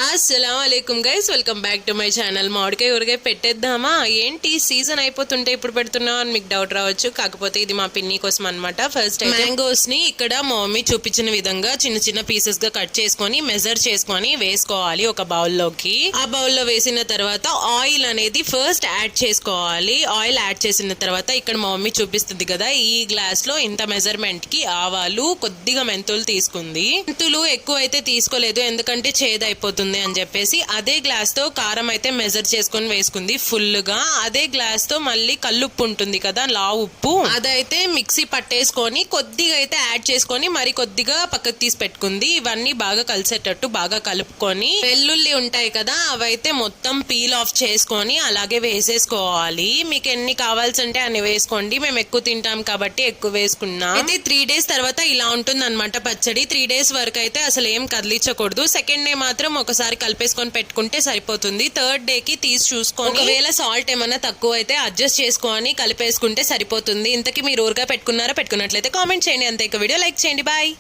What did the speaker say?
అస్సలాముఅలైకుం guys, welcome back to my channel. మామిడికాయ ఊరగాయ పెట్టేద్దామా? ఏంటి సీజన్ అయిపోతుంటే ఇప్పుడు పెడుతున్నావు అని మీకు డౌట్ రావచ్చు. కాకపోతే ఇది మా పిన్ని కోసం అనమాట. ఫస్ట్ మ్యాంగోస్ ని ఇక్కడ మా మమ్మీ చూపించిన విధంగా చిన్న చిన్న పీసెస్ గా కట్ చేసుకొని మెజర్ చేసుకొని వేసుకోవాలి ఒక బౌల్లోకి. ఆ బౌల్లో వేసిన తర్వాత ఆయిల్ అనేది ఫస్ట్ యాడ్ చేసుకోవాలి. ఆయిల్ యాడ్ చేసిన తర్వాత ఇక్కడ మా మమ్మీ చూపిస్తుంది కదా, ఈ గ్లాస్ లో ఇంత మెజర్మెంట్ కి ఆవాలు, కొద్దిగా మెంతులు తీసుకుంది. మెంతులు ఎక్కువ అయితే తీసుకోలేదు ఎందుకంటే చేదైపోతుంది అని చెప్పేసి. అదే గ్లాస్ తో కారం అయితే మెజర్ చేసుకొని వేసుకుంది ఫుల్ గా. అదే గ్లాస్ తో మళ్ళీ కల్లుప్పు ఉంటుంది కదా, లావు ఉప్పు, అదైతే మిక్సీ పట్టేసుకొని కొద్దిగా అయితే యాడ్ చేసుకొని మరి కొద్దిగా పక్కకు తీసి పెట్టుకుంది. ఇవన్నీ బాగా కలిసేటట్టు బాగా కలుపుకొని వెల్లుల్లి ఉంటాయి కదా, అవైతే మొత్తం పీల్ ఆఫ్ చేసుకొని అలాగే వేసేసుకోవాలి. మీకు ఎన్ని కావాల్సింటే అన్ని వేసుకోండి. మేము ఎక్కువ తింటాం కాబట్టి ఎక్కువ వేసుకున్నాం. అయితే 3 days తర్వాత ఇలా ఉంటుంది అనమాట పచ్చడి. 3 days వరకు అయితే అసలు ఏం కదిలించకూడదు. సెకండ్ డే మాత్రం ఒకసారి కలిపేసుకొని పెట్టుకుంటే సరిపోతుంది. థర్డ్ డే కి తీసి చూసుకొని ఒకవేళ సాల్ట్ ఏమన్నా తక్కువ అయితే అడ్జస్ట్ చేసుకొని కలిపేసుకుంటే సరిపోతుంది. ఇంతకీ మీరు ఊరగా పెట్టుకున్నారా? పెట్టుకున్నట్లయితే కామెంట్ చేయండి. అంతే. ఇక వీడియో లైక్ చేయండి. బాయ్.